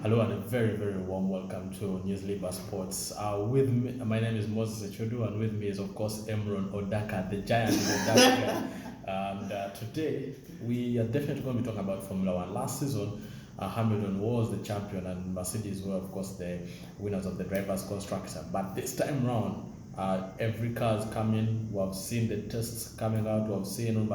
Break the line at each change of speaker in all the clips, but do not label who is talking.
Hello and a very, very warm welcome to News Labor Sports. With me, my name is Moses Echodu, and with me is, of course, Emmron Odaka, the giant in the dark guy. And today, we are definitely going to be talking about Formula One. Last season, Hamilton was the champion, and Mercedes were, of course, the winners of the Drivers' Constructor. But this time round, every car is coming. We have seen the tests coming out. We have seen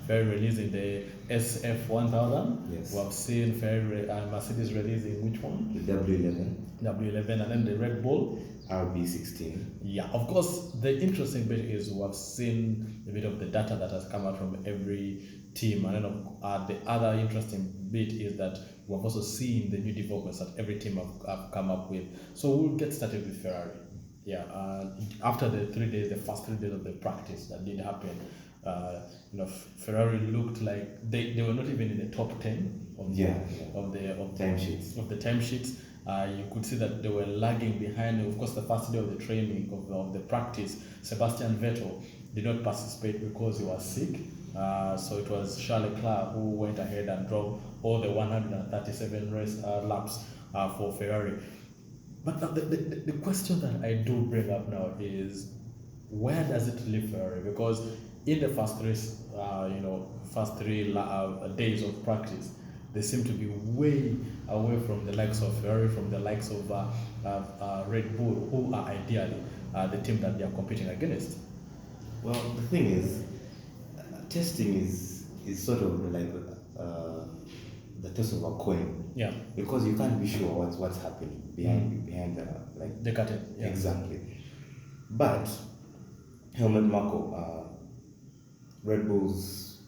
Ferrari releasing the SF1000.
Yes.
We have seen Ferrari Mercedes releasing which one?
The W11,
W11, and then the Red Bull.
RB16.
Yeah, of course, the interesting bit is we have seen a bit of the data that has come out from every team. And then the other interesting bit is that we have also seen the new developments that every team have come up with. So we'll get started with Ferrari. Yeah, after the first 3 days of the practice that did happen, Ferrari looked like they were not even in the top 10 of the timesheets. You could see that they were lagging behind. Of course, the first day of the training of the practice, Sebastian Vettel did not participate because he was sick. So it was Charles Leclerc who went ahead and drove all the 137 race laps for Ferrari. But the question that I do bring up now is, where does it leave Ferrari? Because in the first three days of practice, they seem to be way away from the likes of Ferrari, from the likes of Red Bull, who are ideally the team that they are competing against.
Well, the thing is, testing is sort of like the toss of a coin.
Yeah.
Because you can't be sure what's happening behind
the curtain.
Yeah. Exactly. But Helmut Marko, Red Bull's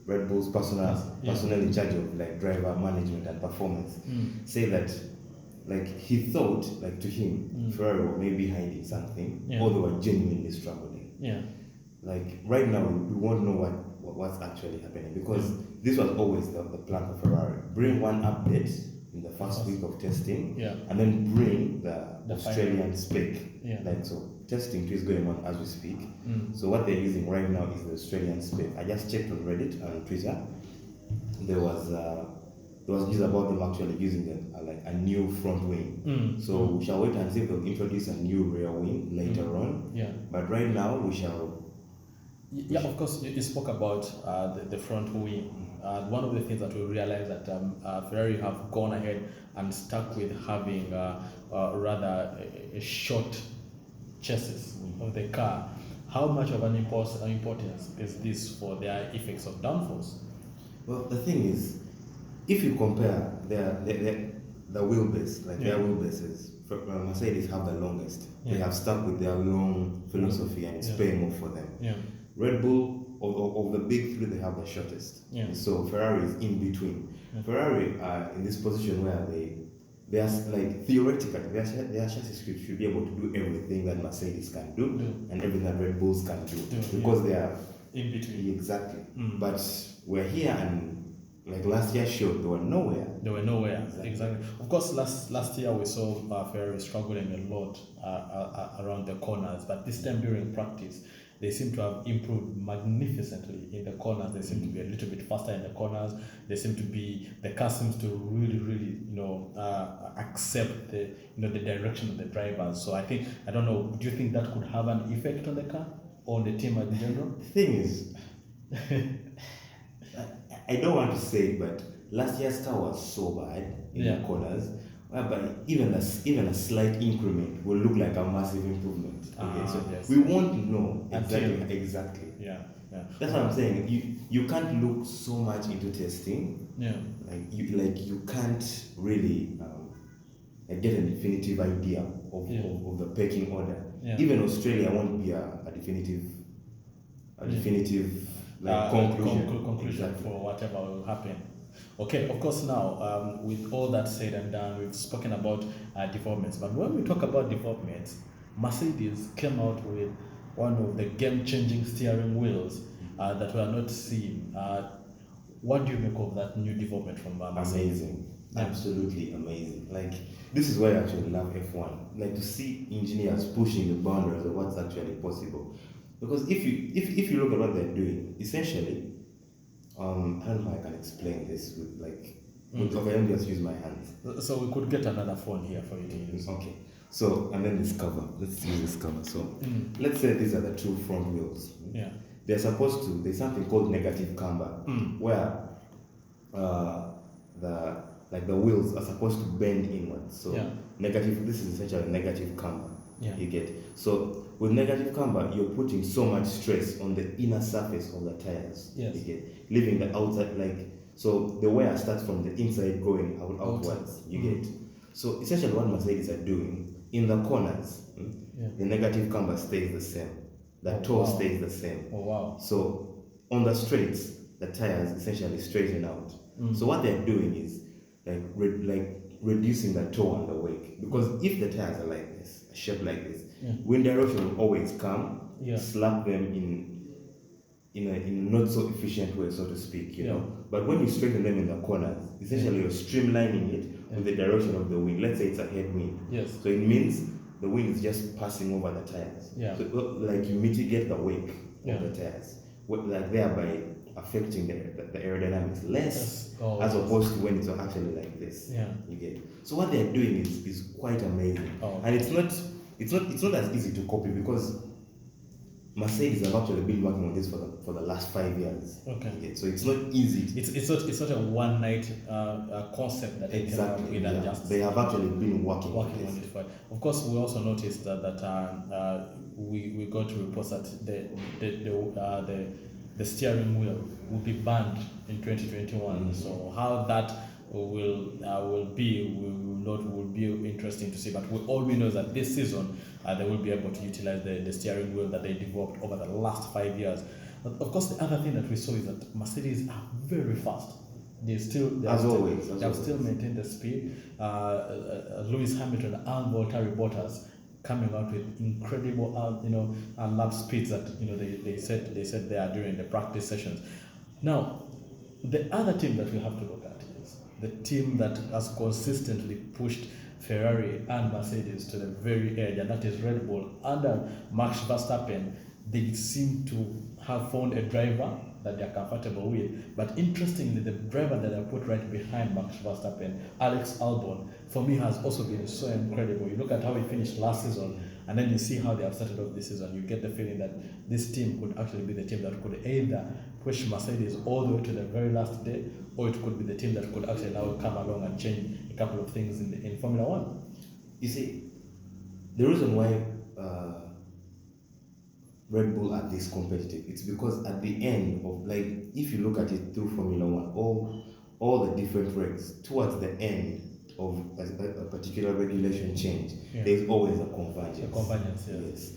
personnel in charge of driver management and performance, say that he thought to him Ferrari were maybe hiding something, or they were genuinely struggling.
Yeah.
Right now we won't know what's actually happening, because this was always the plan for Ferrari. Bring one update in the first week of testing, and then bring the Australian spec. So testing is going on as we speak. So what they're using right now is the Australian spec. I just checked on Reddit and Twitter. There was news about them actually using a new front wing. So we shall wait and see if they'll introduce a new rear wing later on.
Yeah.
But right now we shall.
Yeah, of course, you spoke about the front wing. One of the things that we realized that Ferrari have gone ahead and stuck with having rather a short chassis of the car. How much of an importance is this for their effects of downforce?
Well, the thing is, if you compare the wheelbase, their wheelbases, Mercedes have the longest. They have stuck with their long philosophy, and it's paying off for them. Yeah. Red Bull, of the big three, they have the shortest. Yeah. So Ferrari is in between. Yeah. Ferrari are in this position where they are theoretically their chassis should be able to do everything that Mercedes can do and everything that Red Bulls can do, because they are
in between.
Exactly. But we're here, and last year showed they were nowhere.
They were nowhere. Exactly. Of course, last year we saw Ferrari struggling a lot around the corners, but this time during practice, they seem to have improved magnificently in the corners. They seem to be a little bit faster in the corners. The car seems to really, accept the direction of the drivers. So I don't know, do you think that could have an effect on the car or on the team in general?
The thing is, I don't want to say, but last year's car was so bad in the corners. But even a slight increment will look like a massive improvement. We won't know exactly.
Yeah.
That's what I'm saying. You can't look so much into testing.
Yeah.
You can't really get a definitive idea of the pecking order. Yeah. Even Australia won't be a definitive
conclusion for whatever will happen. Okay, of course, now, with all that said and done, we've spoken about developments. But when we talk about developments, Mercedes came out with one of the game-changing steering wheels that we are not seeing. What do you make of that new development from Mercedes?
Amazing. Absolutely amazing. This is why I actually love F1. To see engineers pushing the boundaries of what's actually possible. Because if you look at what they're doing, essentially, I don't know how I can explain this with Okay, let me just use my hands.
So we could get another phone here for you to use.
Okay. So, and then this cover. Let's use this cover. So, let's say these are the two front wheels.
Yeah.
They're supposed to, there's something called negative camber, where the wheels are supposed to bend inwards. So, negative, this is essentially a negative camber.
Yeah.
You get. So, with negative camber, you're putting so much stress on the inner surface of the tires.
Yes.
You get. Leaving the outside, so the wear starts from the inside going outwards. You get. So, essentially, what Mercedes are doing, in the corners, the negative camber stays the same. The toe stays the same.
Oh, wow.
So on the straights, the tires essentially straighten out. So what they're doing is reducing the toe on the wake. Because if the tires are like this, shaped like this, wind direction will always come, slap them in a not so efficient way, so to speak, you know. But when you straighten them in the corners, essentially you're streamlining it with the direction of the wind. Let's say it's a headwind.
Yes.
So it means the wind is just passing over the tires.
Yeah.
So you mitigate the wake of the tires, thereby affecting the aerodynamics less, as opposed to when it's actually like this.
Yeah.
You get. So what they're doing is quite amazing, and it's not as easy to copy because Mercedes have actually been working on this for the last 5 years.
Okay.
So it's not easy.
It's not a one night concept that
exactly.
Just
they have actually been working on
it. Of course, we also noticed that we got reports that the steering wheel will be banned in 2021. So how that will be interesting to see. But all we know is that this season they will be able to utilize the steering wheel that they developed over the last 5 years. But of course, the other thing that we saw is that Mercedes are very fast. They have still maintained the speed. Lewis Hamilton and Valtteri Bottas coming out with incredible lap speeds that they said they are during the practice sessions. Now, the other team that we have to look at is the team that has consistently pushed Ferrari and Mercedes to the very edge, and that is Red Bull. Under Max Verstappen, they seem to have found a driver that they are comfortable with. But interestingly, the driver that I put right behind Max Verstappen, Alex Albon, for me has also been so incredible. You look at how he finished last season, and then you see how they have started off this season. You get the feeling that this team could actually be the team that could either push Mercedes all the way to the very last day, or it could be the team that could actually now come along and change a couple of things in Formula One.
You see, the reason why Red Bull are this competitive, it's because at the end of, if you look at it through Formula One, all the different regs, towards the end of a particular regulation change, there's always a convergence. Yes.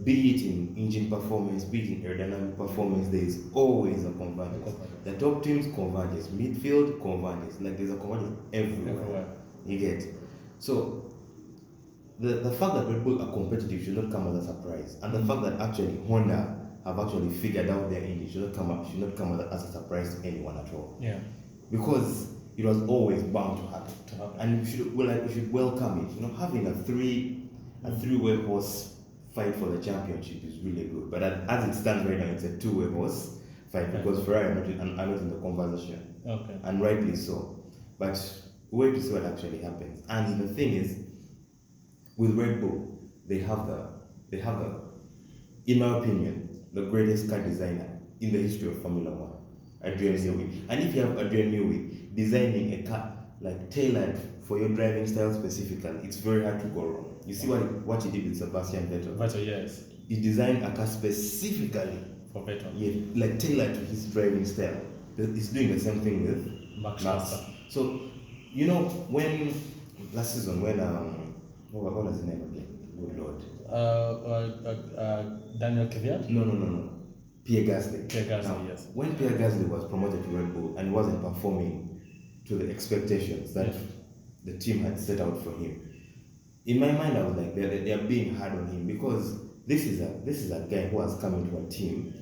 Be it in engine performance, be it in aerodynamic performance, there is always a convergence. The top teams converges, midfield converges, there's a convergence everywhere. You get. So the fact that Red Bull are competitive should not come as a surprise, and the fact that actually Honda have actually figured out their engine should not come as a surprise to anyone at all.
Yeah.
Because it was always bound to happen. And we should welcome it. Having a three-way horse fight for the championship is really good. But as it stands right now, it's a two-way horse fight because Ferrari are not in the conversation.
Okay.
And rightly so. But wait to see what actually happens. And the thing is, with Red Bull, they have in my opinion, the greatest car designer in the history of Formula One, Adrian Newey. And if you have Adrian Newey designing a car tailored for your driving style specifically, it's very hard to go wrong. You see what he did with Sebastian Vettel.
Vettel, yes.
He designed a car specifically
for Vettel.
Yeah, tailored to his driving style. He's doing the same thing with Max. So, when last season when what was his name again? Good Lord.
Daniel Kvyat?
No. Pierre Gasly.
Yes.
When Pierre Gasly was promoted to Red Bull and wasn't performing to the expectations that the team had set out for him, in my mind I was like, they're being hard on him because this is a guy who has come into a team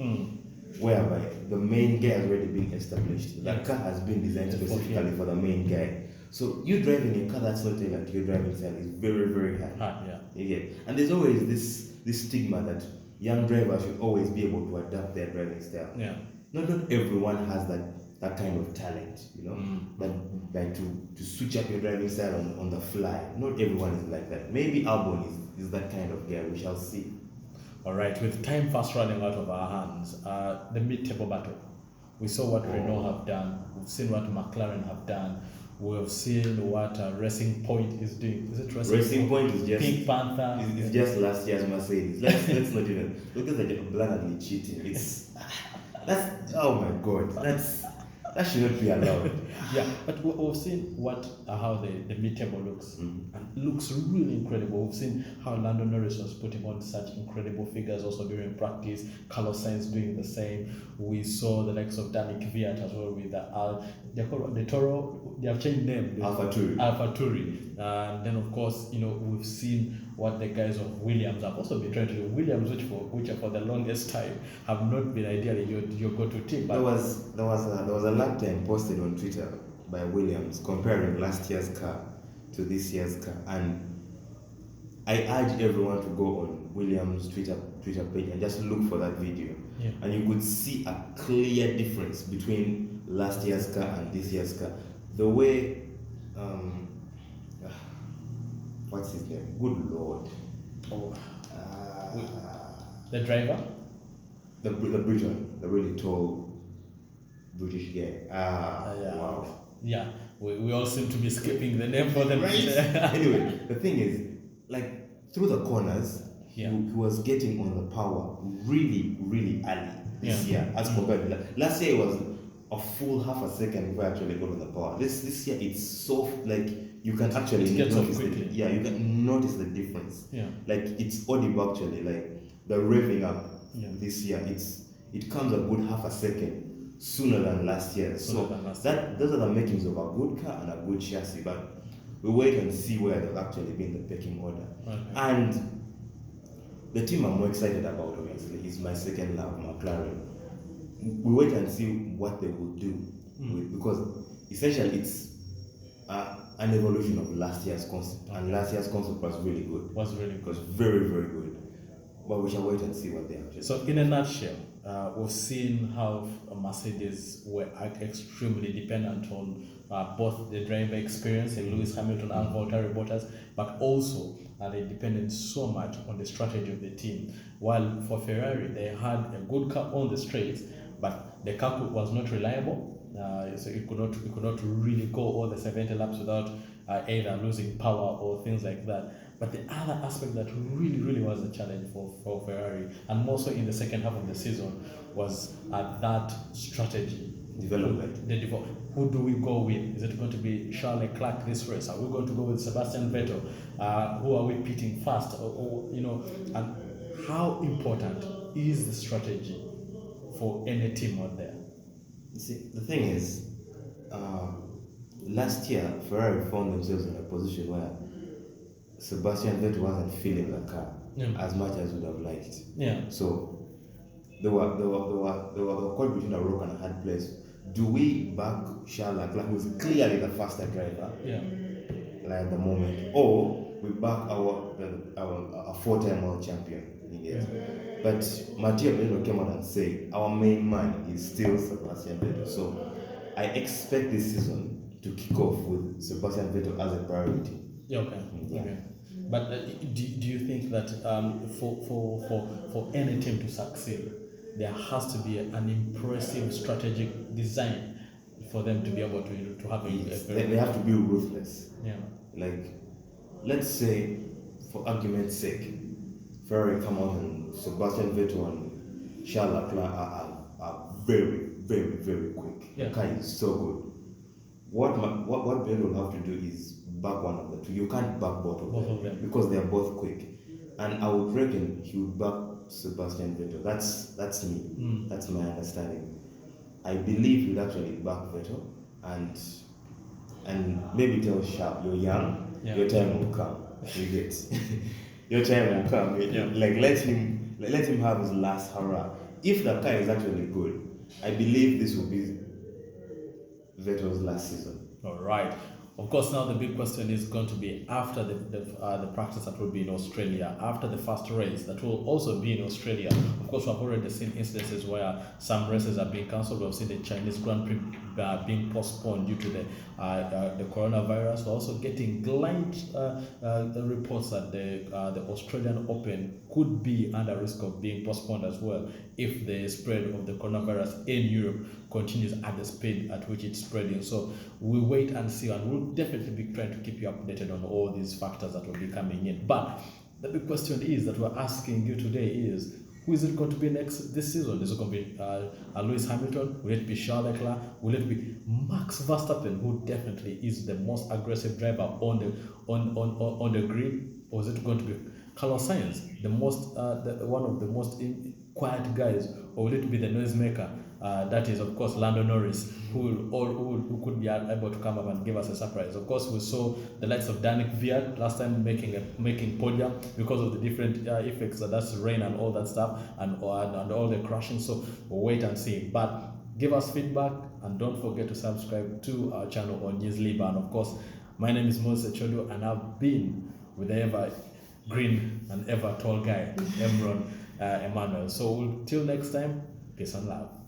whereby the main guy has already been established. The car has been designed specifically for the main guy. So you driving a car that's not tailored to your driving style is very, very hard. And there's always this stigma that young drivers should always be able to adapt their driving style.
Yeah.
Not everyone has that kind of talent, But like to switch up your driving style on the fly. Not everyone is like that. Maybe Albon is that kind of guy. We shall see.
All right, with time fast running out of our hands, the mid-table battle. We saw what Renault have done. We've seen what Mclaren have done. We've seen what Racing Point is doing. Is it
Racing Point is just
Pink Panther?
It's just last year's Mercedes. Let's not even look at the blatantly cheating. That's oh my god. That should not be allowed.
Yeah, but we've seen how the mid-table looks, and looks really incredible. We've seen how Lando Norris was putting on such incredible figures also during practice. Carlos Sainz doing the same. We saw the likes of Danny Kvyat as well with the Toro. They have changed name. AlphaTauri. And then of course, we've seen what the guys of Williams have also been trying to do. Williams, which for the longest time have not been ideally your go-to team. But
there was a lap time posted on Twitter by Williams comparing last year's car to this year's car, and I urge everyone to go on Williams' Twitter page and just look for that video, and you could see a clear difference between last year's car and this year's car. The way what's his name? Good Lord.
The driver?
The Briton, the really tall British guy. Wow.
Yeah, we all seem to be skipping the name for them.
Right? Anyway, the thing is, like, through the corners, he was getting on the power really, really early this year as compared to last year. It was a full half a second before I actually got on the power. This year it's so like you can actually notice you can notice the difference. Yeah. Like it's audible actually, like the revving up this year, it comes a good half a second sooner than last year. Those are the makings of a good car and a good chassis, but we wait and see where they'll actually be in the pecking order. Okay. And the team I'm more excited about obviously is my second love, McLaren. We wait and see what they will do because essentially it's an evolution of last year's concept, and last year's concept was really good. Was very, very good. But we shall wait and see what they actually.
So, in a nutshell, we've seen how Mercedes were extremely dependent on both the driver experience, Lewis Hamilton and Valtteri Bottas, but also they depended so much on the strategy of the team. While for Ferrari, they had a good car on the straights, but the car was not reliable. So it could not really go all the 70 laps without either losing power or things like that. But the other aspect that really was a challenge for Ferrari, and more so in the second half of the season, was that strategy
development.
Who do we go with? Is it going to be Charles Leclerc this race? Are we going to go with Sebastian Vettel? Who are we pitting first? And how important is the strategy for any team out there?
You see, the thing is, last year Ferrari found themselves in a position where Sebastian Vettel wasn't feeling the car as much as would have liked. Yeah. So they were caught between a rock and a hard place. Do we back Charles Leclerc, who is clearly the faster driver, at the moment, or we back our four-time world champion? Yes. But Matteo Bello came out and said our main man is still Sebastian Vettel. So I expect this season to kick off with Sebastian Vettel as a priority.
Okay. But do you think that for any team to succeed, there has to be an impressive strategic design for them to be able to have
they have to be ruthless.
Yeah.
Like, let's say, for argument's sake, Ferrari come out and Sebastian Vettel and Charles Leclerc are very, very, very quick. The car is so good. What Vettel will have to do is back one of the two. You can't back both of them because they are both quick. And I would reckon he would back Sebastian Vettel. That's me. That's my understanding. I believe he'd actually back Vettel and maybe tell Sharp, you're young, your time will come. You get your time will come. Like let him have his last hurrah. If the car is actually good, I believe this will be Vettel's last season.
All right. Of course, now the big question is going to be after the practice that will be in Australia, after the first race that will also be in Australia. Of course, we've already seen instances where some races are being cancelled. We've seen the Chinese Grand Prix being postponed due to the coronavirus. We're also getting the reports that the Australian Open could be under risk of being postponed as well if the spread of the coronavirus in Europe continues at the speed at which it's spreading. So we'll wait and see, and we'll definitely be trying to keep you updated on all these factors that will be coming in. But the big question is that we're asking you today is, who is it going to be next this season? Is it going to be Lewis Hamilton? Will it be Charles Leclerc? Will it be Max Verstappen, who definitely is the most aggressive driver on the grid? Or is it going to be Carlos Sainz, one of the most quiet guys? Or will it be the noisemaker? That is, of course, Lando Norris, who could be able to come up and give us a surprise. Of course, we saw the likes of Danik Viat last time making podium because of the different effects, that's rain and all that stuff, and all the crashing. So we'll wait and see. But give us feedback, and don't forget to subscribe to our channel on Newsleader. And of course, my name is Moses Echodu, and I've been with the ever green and ever tall guy, Emmron Emmanuel. So till next time, peace and love.